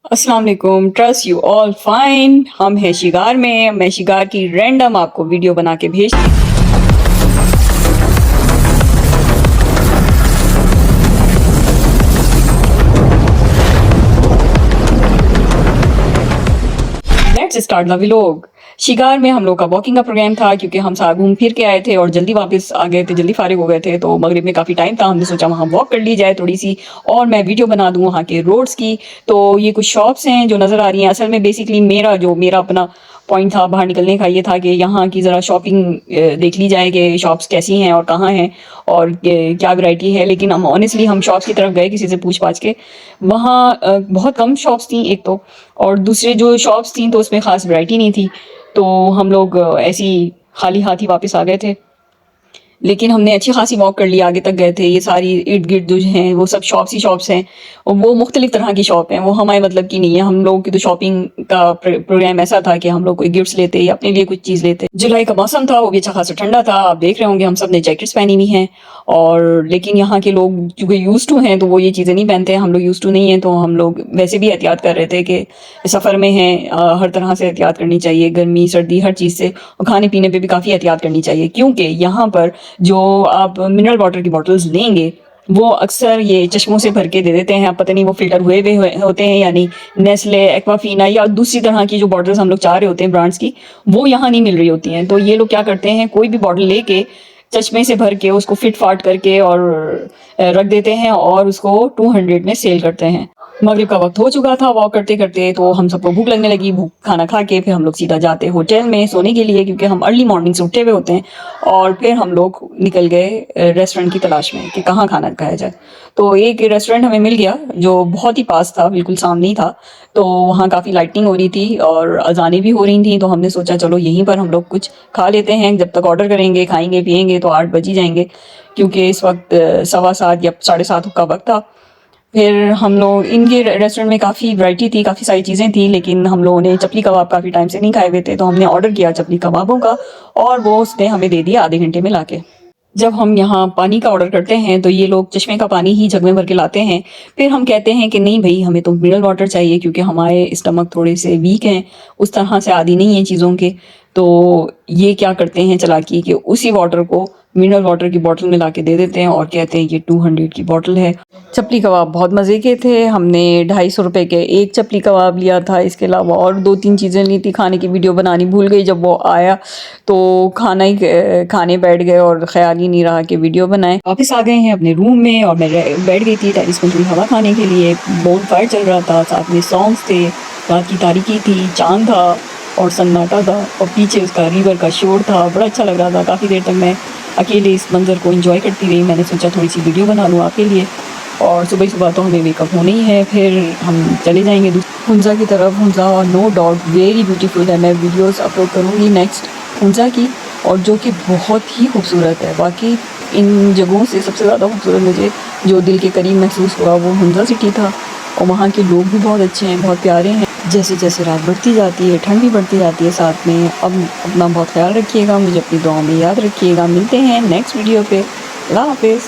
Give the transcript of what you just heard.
अस्सलाम वालेकुम, trust you all fine. हम हैं शिगार में। मैं शिगार की रैंडम आपको वीडियो बना के भेजती let's start the vlog. Cigar में हम लोग का वॉकिंग का प्रोग्राम था क्योंकि हम साथ घूम फिर के आए थे और जल्दी वापस आ गए थे, जल्दी फारिग हो गए थे। तो मगरिब में काफ़ी टाइम था, हमने सोचा वहाँ वॉक कर ली जाए थोड़ी सी और मैं वीडियो बना दूँ वहाँ के रोड्स की। तो ये कुछ शॉप्स हैं जो नज़र आ रही हैं। असल में बेसिकली मेरा अपना पॉइंट था बाहर निकलने का, ये था कि यहाँ की ज़रा शॉपिंग देख ली जाए कि शॉप्स कैसी हैं और कहाँ हैं और क्या वैरायटी है। लेकिन हम ऑनेस्टली हम शॉप्स की तरफ गए किसी से पूछ पाछ के। वहाँ बहुत कम शॉप्स थी एक तो, और दूसरे जो शॉप्स थी तो उसमें ख़ास वैरायटी नहीं थी। तो हम लोग ऐसे ही खाली हाथ ही वापस आ गए थे। लेकिन हमने अच्छी खासी वॉक कर ली, आगे तक गए थे। ये सारी इर्द गिर्द जो हैं वो सब शॉप्स ही शॉप्स हैं और वो मुख्तलिफ तरह की शॉप हैं, वो हमारे मतलब की नहीं है। हम लोग की तो शॉपिंग का प्रोग्राम ऐसा था कि हम लोग कोई गिफ्ट्स लेते या अपने लिए कुछ चीज़ लेते। जुलाई का मौसम था, वो भी अच्छा खासा ठंडा था। आप देख रहे होंगे हम सब ने जैकेट्स पहनी हुई हैं। और लेकिन यहाँ के लोग क्योंकि यूज टू हैं तो वो ये चीज़ें नहीं पहनते। हम लोग यूज टू नहीं हैं तो हम लोग वैसे भी एहतियात कर रहे थे कि सफ़र में हैं, हर तरह से एहतियात करनी चाहिए, गर्मी सर्दी हर चीज़ से। और खाने पीने पे भी काफ़ी एहतियात करनी चाहिए क्योंकि यहाँ पर जो आप मिनरल वाटर की बॉटल्स लेंगे वो अक्सर ये चश्मों से भर के दे देते हैं। आप पता नहीं वो फिल्टर हुए होते हैं, यानी नेस्ले, एक्वाफीना या दूसरी तरह की जो बॉटल्स हम लोग चाह रहे होते हैं ब्रांड्स की, वो यहाँ नहीं मिल रही होती हैं। तो ये लोग क्या करते हैं, कोई भी बॉटल लेके चश्मे से भर के उसको फिट फाट करके और रख देते हैं और उसको 200 में सेल करते हैं। मगरिब का वक्त हो चुका था वॉक करते करते, तो हम सबको भूख लगने लगी। भूख खाना खा के फिर हम लोग सीधा जाते होटल में सोने के लिए क्योंकि हम अर्ली मॉर्निंग से उठे हुए होते हैं। और फिर हम लोग निकल गए रेस्टोरेंट की तलाश में कि कहाँ खाना खाया जाए। तो एक रेस्टोरेंट हमें मिल गया जो बहुत ही पास था, बिल्कुल सामने ही था। तो वहाँ काफ़ी लाइटिंग हो रही थी और अजानें भी हो रही थी। तो हमने सोचा चलो यहीं पर हम लोग कुछ खा लेते हैं, जब तक ऑर्डर करेंगे खाएंगे पिएंगे तो 8 बज ही जाएंगे क्योंकि इस वक्त 7:15 या 7:30 का वक्त था। फिर हम लोग इनके रेस्टोरेंट में काफ़ी वैरायटी थी, काफ़ी सारी चीज़ें थी, लेकिन हम लोगों ने चपली कबाब काफ़ी टाइम से नहीं खाए हुए थे तो हमने ऑर्डर किया चपली कबाबों का और वो उसने हमें दे दिया आधे घंटे में लाके। जब हम यहाँ पानी का ऑर्डर करते हैं तो ये लोग चश्मे का पानी ही जग में भर के लाते हैं। फिर हम कहते हैं कि नहीं भाई हमें तो मिनरल वाटर चाहिए क्योंकि हमारे स्टमक थोड़े से वीक हैं, उस तरह से आदी नहीं है चीज़ों के। तो ये क्या करते हैं चालाकी कि उसी वाटर को मिनरल वाटर की बोतल में ला के दे देते हैं और कहते हैं ये 200 की बोतल है। चपली कबाब बहुत मज़े के थे। हमने 250 के एक चपली कबाब लिया था, इसके अलावा और 2-3 चीज़ें ली थी। खाने की वीडियो बनानी भूल गई, जब वो आया तो खाने बैठ गए और ख्याल ही नहीं रहा कि वीडियो बनाएं। वापस आ गए हैं अपने रूम में और मैं बैठ गई थी टेरिस में थोड़ी हवा खाने के लिए। बोन फायर चल रहा था, साथ में सॉन्ग्स थे, रात की तारीकी थी, चांद था और सन्नाटा था और पीछे उसका रिवर का शोर था। बड़ा अच्छा लग रहा था। काफ़ी देर तक मैं अकेले इस मंज़र को एंजॉय करती रही। मैंने सोचा थोड़ी सी वीडियो बना लूँ आपके लिए। और सुबह सुबह तो हमें वेकअप होना ही है, फिर हम चले जाएंगे हुंजा की तरफ। Hunza no doubt very beautiful है। मैं वीडियोस अपलोड करूँगी नेक्स्ट हुंजा की, और जो कि बहुत ही खूबसूरत है। बाकी इन जगहों से सबसे ज़्यादा खूबसूरत मुझे जो दिल के करीब महसूस हुआ वो हुंजा सिटी था। और वहाँ के लोग भी बहुत अच्छे हैं, बहुत प्यारे हैं। जैसे जैसे रात बढ़ती जाती है ठंड भी बढ़ती जाती है साथ में। अब अपना बहुत ख्याल रखिएगा, मुझे अपनी दुआ में याद रखिएगा। मिलते हैं नेक्स्ट वीडियो पे। अल्लाह हाफिज़।